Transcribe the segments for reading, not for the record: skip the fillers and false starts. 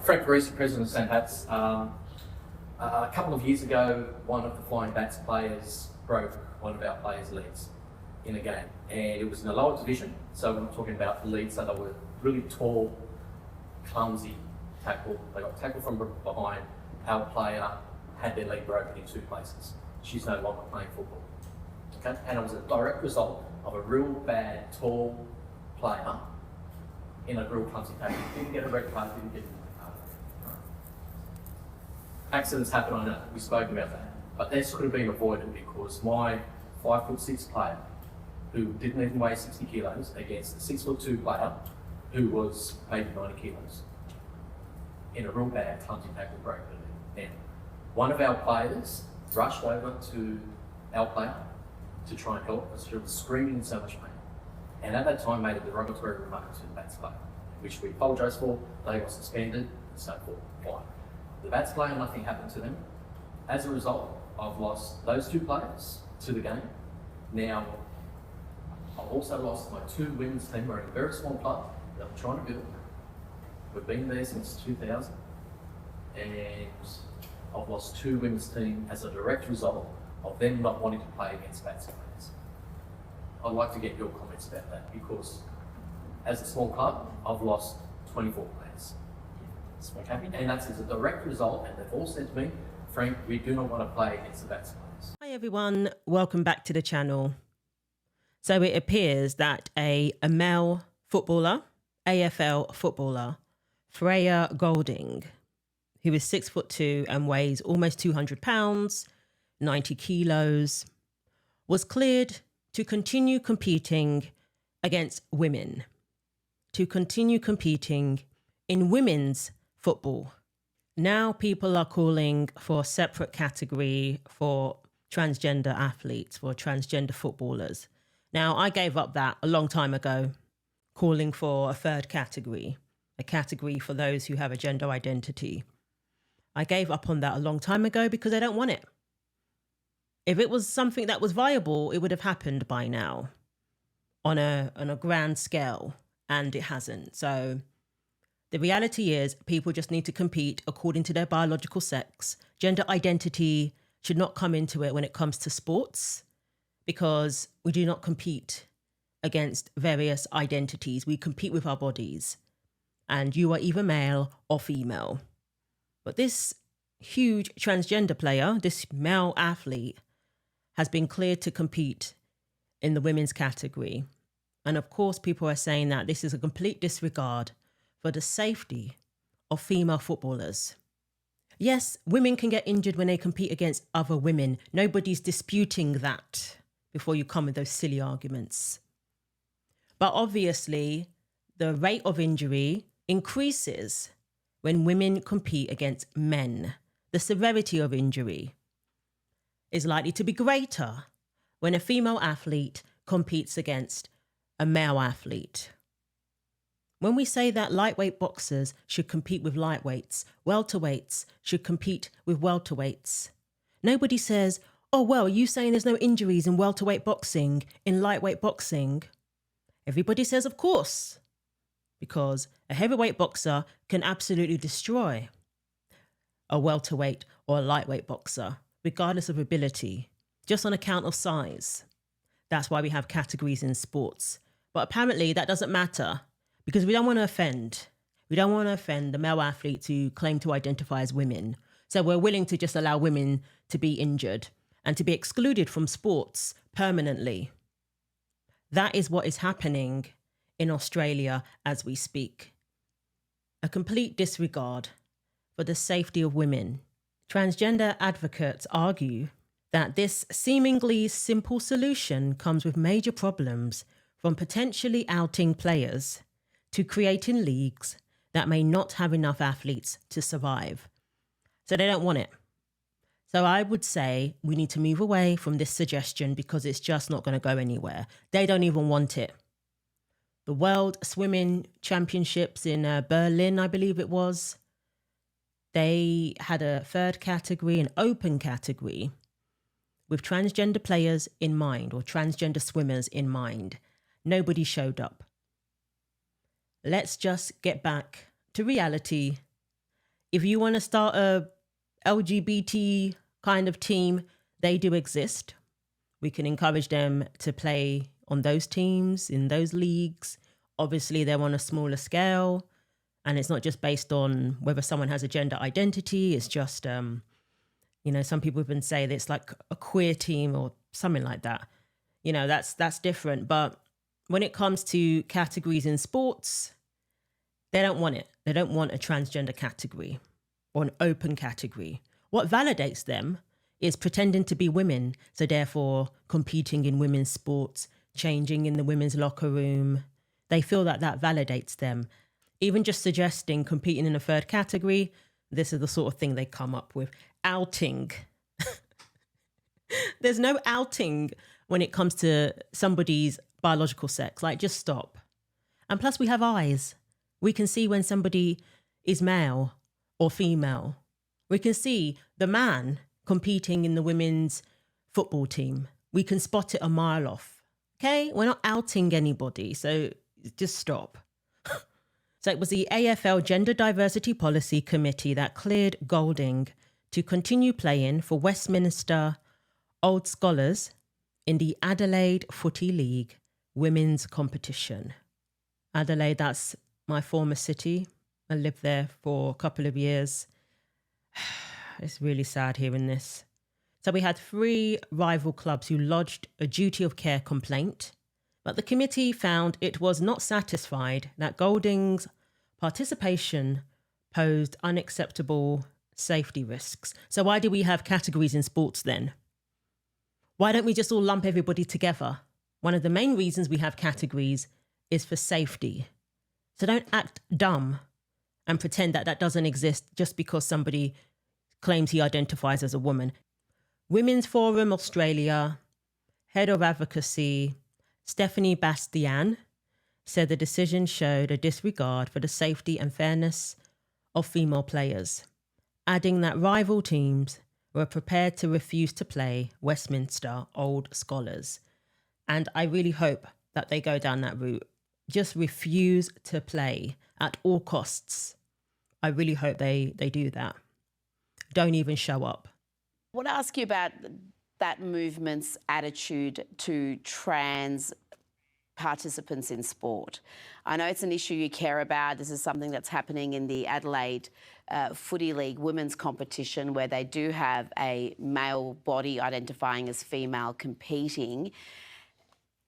Freya Golding, President of St Hats. A couple of years ago, one of the Flying Bats players broke one of our players' legs in a game, and it was in the lower division. So we're not talking about leads, so they were really tall, clumsy tackle. They got tackled from behind. Our player had their leg broken in two places. She's no longer playing football. Okay, and it was a direct result of a real bad, tall player in a real clumsy tackle. Didn't get a red card, didn't get a red card. Accidents happen, I know, we spoke about that. But this could have been avoided because my 5'6" player, who didn't even weigh 60 kilos, against a 6'2" player who was maybe 90 kilos, in a real bad clumsy tackle broke the leg. Now, one of our players rushed over to our player to try and help us. She was screaming in so much pain. And at that time made a derogatory remark to the Bats player, which we apologised for. They got suspended and so forth. Fine. The Bats player, nothing happened to them. As a result, I've lost those two players to the game. Now, I've also lost my two women's team. We're in a very small club that I'm trying to build. We've been there since 2000, and I've lost two women's team as a direct result of them not wanting to play against Bats players. I'd like to get your comments about that, because as a small club, I've lost 24 players. Okay? And that's as a direct result, and they've all said to me, Frank, we do not want to play against the Bats players. Hi everyone, welcome back to the channel. So it appears that a male footballer, AFL footballer, Freya Golding, who is 6'2" and weighs almost 200 pounds, 90 kilos, was cleared to continue competing against women, to continue competing in women's football. Now people are calling for a separate category for transgender athletes, for transgender footballers. Now, I gave up that a long time ago, calling for a third category, a category for those who have a gender identity. I gave up on that a long time ago because I don't want it. If it was something that was viable, it would have happened by now on a grand scale, and it hasn't. So the reality is people just need to compete according to their biological sex. Gender identity should not come into it when it comes to sports, because we do not compete against various identities. We compete with our bodies, and you are either male or female. But this huge transgender player, this male athlete, has been cleared to compete in the women's category. And of course, people are saying that this is a complete disregard for the safety of female footballers. Yes, women can get injured when they compete against other women. Nobody's disputing that before you come with those silly arguments. But obviously, the rate of injury increases when women compete against men. The severity of injury is likely to be greater when a female athlete competes against a male athlete. When we say that lightweight boxers should compete with lightweights, welterweights should compete with welterweights, nobody says, oh, well, are you saying there's no injuries in welterweight boxing, in lightweight boxing? Everybody says, of course, because a heavyweight boxer can absolutely destroy a welterweight or a lightweight boxer, regardless of ability, just on account of size. That's why we have categories in sports. But apparently that doesn't matter, because we don't want to offend. We don't want to offend the male athletes who claim to identify as women. So we're willing to just allow women to be injured and to be excluded from sports permanently. That is what is happening in Australia as we speak. A complete disregard for the safety of women. Transgender advocates argue that this seemingly simple solution comes with major problems, from potentially outing players to creating leagues that may not have enough athletes to survive. So they don't want it. So I would say we need to move away from this suggestion, because it's just not going to go anywhere. They don't even want it. The World Swimming Championships in Berlin, I believe it was, they had a third category, an open category, with transgender players in mind, or transgender swimmers in mind. Nobody showed up. Let's just get back to reality If you want to start a LGBT kind of team, they do exist. We can encourage them to play on those teams, in those leagues. Obviously, they're on a smaller scale. And it's not just based on whether someone has a gender identity. It's just, some people even say that it's like a queer team or something like that. That's different. But when it comes to categories in sports, they don't want it. They don't want a transgender category or an open category. What validates them is pretending to be women, so therefore competing in women's sports, changing in the women's locker room. They feel that validates them. Even just suggesting competing in a third category, this is the sort of thing they come up with. Outing. There's no outing when it comes to somebody's biological sex. Like, just stop. And plus, we have eyes. We can see when somebody is male or female. We can see the man competing in the women's football team. We can spot it a mile off. Okay? We're not outing anybody, so just stop. So it was the AFL Gender Diversity Policy Committee that cleared Golding to continue playing for Westminster Old Scholars in the Adelaide Footy League women's competition. Adelaide, that's my former city. I lived there for a couple of years. It's really sad hearing this. So we had 3 rival clubs who lodged a duty of care complaint, but the committee found it was not satisfied that Golding's participation posed unacceptable safety risks. So why do we have categories in sports then? Why don't we just all lump everybody together? One of the main reasons we have categories is for safety. So don't act dumb and pretend that doesn't exist just because somebody claims he identifies as a woman. Women's Forum Australia, Head of Advocacy, Stephanie Bastian, said the decision showed a disregard for the safety and fairness of female players, adding that rival teams were prepared to refuse to play Westminster Old Scholars. And I really hope that they go down that route. Just refuse to play at all costs. I really hope they do that. Don't even show up. I want to ask you about that movement's attitude to trans participants in sport. I know it's an issue you care about. This is something that's happening in the Adelaide Footy League women's competition, where they do have a male body identifying as female competing.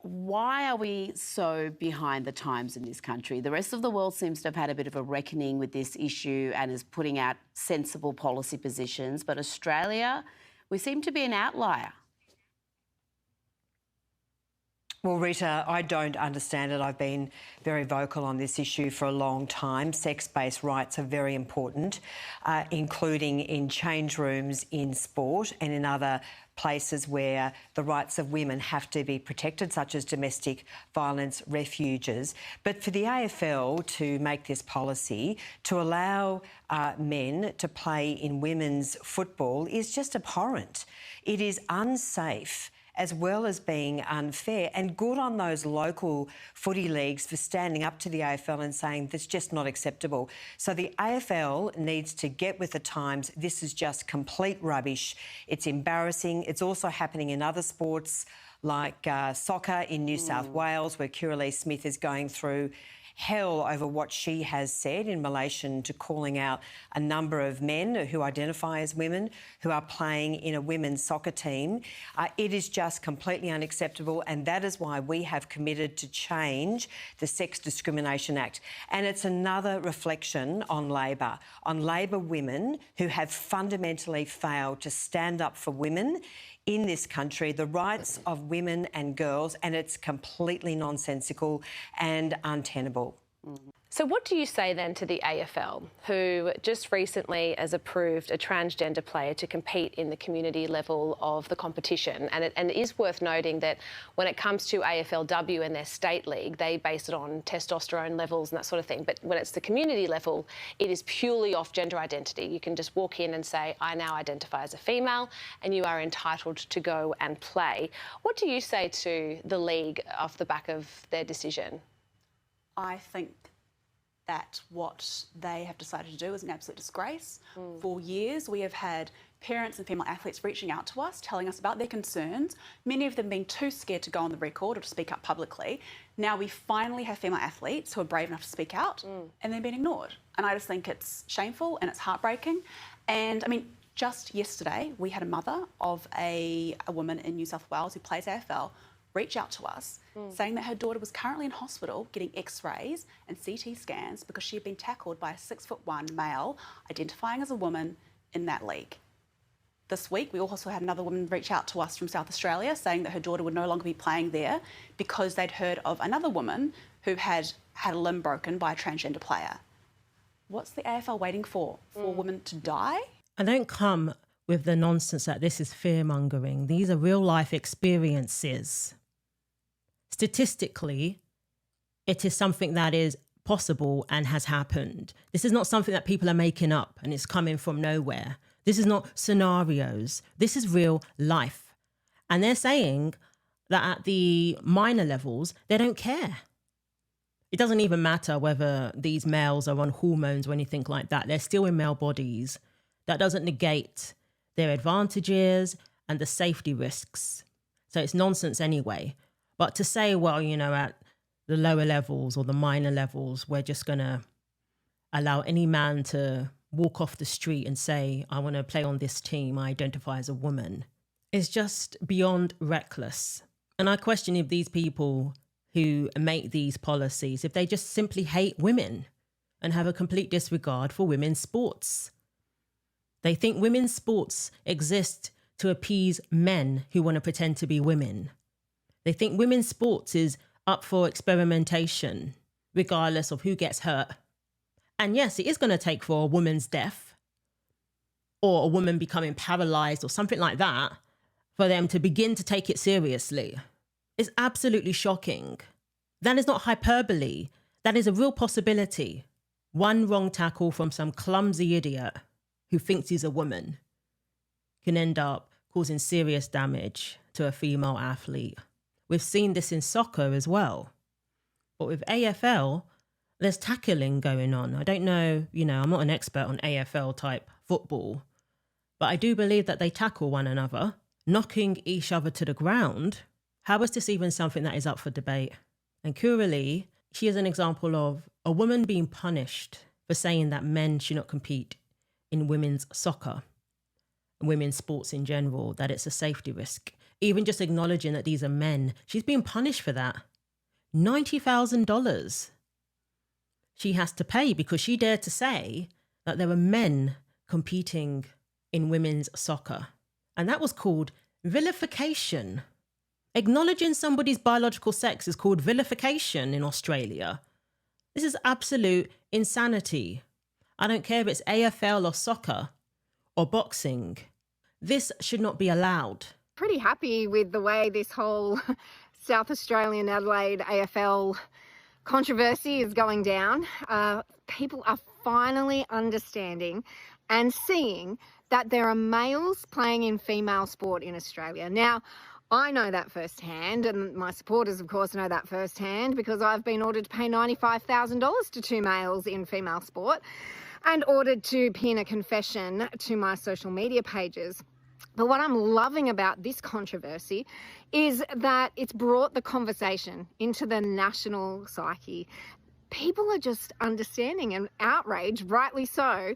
Why are we so behind the times in this country? The rest of the world seems to have had a bit of a reckoning with this issue and is putting out sensible policy positions. But Australia, we seem to be an outlier. Well, Rita, I don't understand it. I've been very vocal on this issue for a long time. Sex-based rights are very important, including in change rooms in sport and in other places where the rights of women have to be protected, such as domestic violence refuges. But for the AFL to make this policy, to allow men to play in women's football is just abhorrent. It is unsafe, as well as being unfair, and good on those local footy leagues for standing up to the AFL and saying that's just not acceptable. So the AFL needs to get with the times. This is just complete rubbish. It's embarrassing. It's also happening in other sports like soccer in New South Wales, where Kiralee Smith is going through hell over what she has said in relation to calling out a number of men who identify as women who are playing in a women's soccer team. It is just completely unacceptable, and that is why we have committed to change the Sex Discrimination Act. And it's another reflection on Labor women who have fundamentally failed to stand up for women in this country, the rights of women and girls, and it's completely nonsensical and untenable. So what do you say then to the AFL, who just recently has approved a transgender player to compete in the community level of the competition? And it is worth noting that when it comes to AFLW and their state league, they base it on testosterone levels and that sort of thing. But when it's the community level, it is purely off gender identity. You can just walk in and say, I now identify as a female, and you are entitled to go and play. What do you say to the league off the back of their decision? I think that what they have decided to do is an absolute disgrace. For years, we have had parents and female athletes reaching out to us, telling us about their concerns, many of them being too scared to go on the record or to speak up publicly. Now we finally have female athletes who are brave enough to speak out, and they're being ignored. And I just think it's shameful and it's heartbreaking. And I mean, just yesterday, we had a mother of a woman in New South Wales who plays AFL reach out to us saying that her daughter was currently in hospital getting x-rays and CT scans because she had been tackled by a 6'1" male identifying as a woman in that league. This week, we also had another woman reach out to us from South Australia saying that her daughter would no longer be playing there because they'd heard of another woman who had had a limb broken by a transgender player. What's the AFL waiting for? For women to die? I don't come with the nonsense that this is fear-mongering. These are real-life experiences. Statistically, it is something that is possible and has happened. This is not something that people are making up and it's coming from nowhere. This is not scenarios. This is real life. And they're saying that at the minor levels, they don't care. It doesn't even matter whether these males are on hormones or anything like that. They're still in male bodies. That doesn't negate their advantages and the safety risks. So it's nonsense anyway. But to say, well, you know, at the lower levels or the minor levels, we're just going to allow any man to walk off the street and say, I want to play on this team, I identify as a woman, is just beyond reckless. And I question if these people who make these policies, if they just simply hate women and have a complete disregard for women's sports. They think women's sports exist to appease men who want to pretend to be women. They think women's sports is up for experimentation, regardless of who gets hurt. And yes, it is going to take for a woman's death or a woman becoming paralyzed or something like that for them to begin to take it seriously. It's absolutely shocking. That is not hyperbole. That is a real possibility. One wrong tackle from some clumsy idiot who thinks he's a woman can end up causing serious damage to a female athlete. We've seen this in soccer as well. But with AFL, there's tackling going on. I don't know, I'm not an expert on AFL type football, but I do believe that they tackle one another, knocking each other to the ground. How is this even something that is up for debate? And Curally, she is an example of a woman being punished for saying that men should not compete in women's soccer, women's sports in general, that it's a safety risk. Even just acknowledging that these are men, she's being punished for that. $90,000 she has to pay because she dared to say that there were men competing in women's soccer. And that was called vilification. Acknowledging somebody's biological sex is called vilification in Australia. This is absolute insanity. I don't care if it's AFL or soccer or boxing. This should not be allowed. Pretty happy with the way this whole South Australian Adelaide AFL controversy is going down. People are finally understanding and seeing that there are males playing in female sport in Australia. Now, I know that firsthand, and my supporters, of course, know that firsthand because I've been ordered to pay $95,000 to two males in female sport and ordered to pin a confession to my social media pages. But what I'm loving about this controversy is that it's brought the conversation into the national psyche. People are just understanding and outraged, rightly so,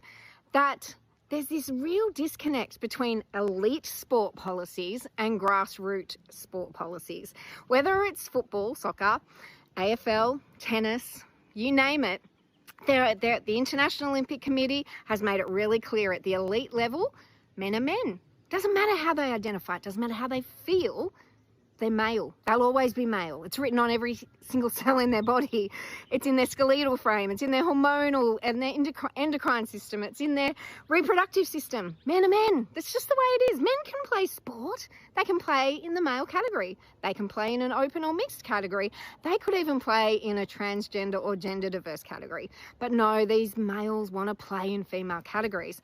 that there's this real disconnect between elite sport policies and grassroots sport policies. Whether it's football, soccer, AFL, tennis, you name it, the International Olympic Committee has made it really clear at the elite level, men are men. Doesn't matter how they identify, it doesn't matter how they feel, they're male. They'll always be male. It's written on every single cell in their body. It's in their skeletal frame. It's in their hormonal and their endocrine system. It's in their reproductive system. Men are men. That's just the way it is. Men can play sport. They can play in the male category. They can play in an open or mixed category. They could even play in a transgender or gender diverse category. But no, these males want to play in female categories.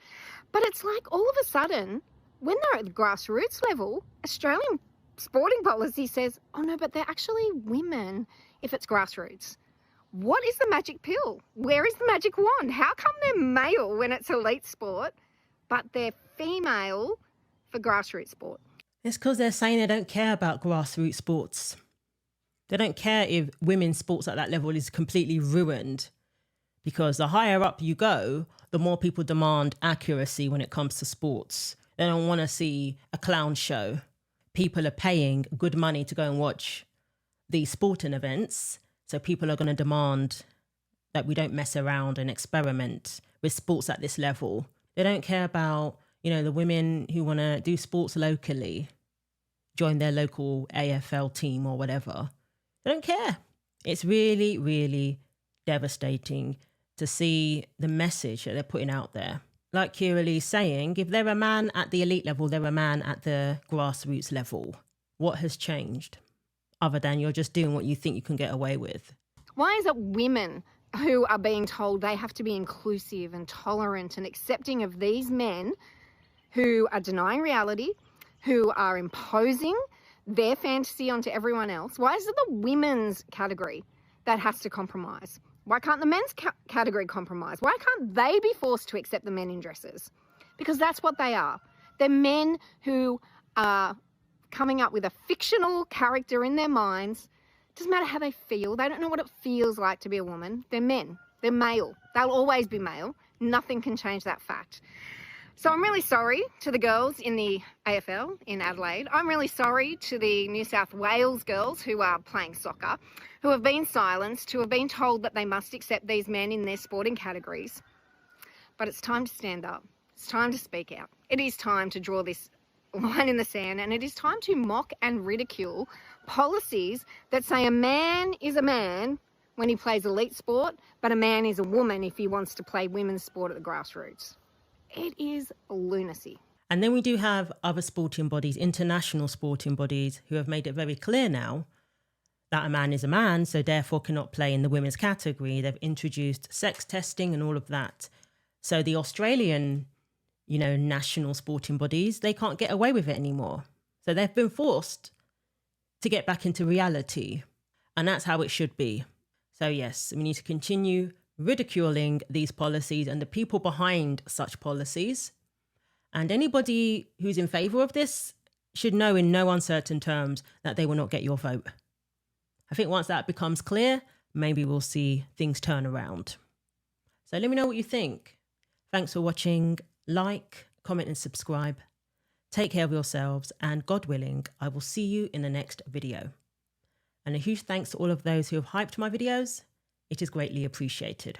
But it's like all of a sudden, when they're at the grassroots level, Australian sporting policy says, oh no, but they're actually women if it's grassroots. What is the magic pill? Where is the magic wand? How come they're male when it's elite sport, but they're female for grassroots sport? It's because they're saying they don't care about grassroots sports. They don't care if women's sports at that level is completely ruined, because the higher up you go, the more people demand accuracy when it comes to sports. They don't want to see a clown show. People are paying good money to go and watch these sporting events, so people are going to demand that we don't mess around and experiment with sports at this level. They don't care about, the women who want to do sports locally, join their local AFL team or whatever. They don't care. It's really, really devastating to see the message that they're putting out there. Like Kira Lee's saying, if they're a man at the elite level, they're a man at the grassroots level. What has changed? Other than you're just doing what you think you can get away with. Why is it women who are being told they have to be inclusive and tolerant and accepting of these men who are denying reality, who are imposing their fantasy onto everyone else? Why is it the women's category that has to compromise? Why can't the men's category compromise? Why can't they be forced to accept the men in dresses? Because that's what they are. They're men who are coming up with a fictional character in their minds. Doesn't matter how they feel. They don't know what it feels like to be a woman. They're men. They're male. They'll always be male. Nothing can change that fact. So I'm really sorry to the girls in the AFL in Adelaide. I'm really sorry to the New South Wales girls who are playing soccer, who have been silenced, who have been told that they must accept these men in their sporting categories. But it's time to stand up. It's time to speak out. It is time to draw this line in the sand, and it is time to mock and ridicule policies that say a man is a man when he plays elite sport, but a man is a woman if he wants to play women's sport at the grassroots. It is lunacy. And then we do have other sporting bodies, international sporting bodies, who have made it very clear now that a man is a man, so therefore cannot play in the women's category. They've introduced sex testing and all of that. So the Australian, national sporting bodies, they can't get away with it anymore. So they've been forced to get back into reality. And that's how it should be. So yes, we need to continue ridiculing these policies and the people behind such policies. And anybody who's in favour of this should know in no uncertain terms that they will not get your vote. I think once that becomes clear, maybe we'll see things turn around. So let me know what you think. Thanks for watching. Like, comment and subscribe. Take care of yourselves, and God willing, I will see you in the next video. And a huge thanks to all of those who have hyped my videos. It is greatly appreciated.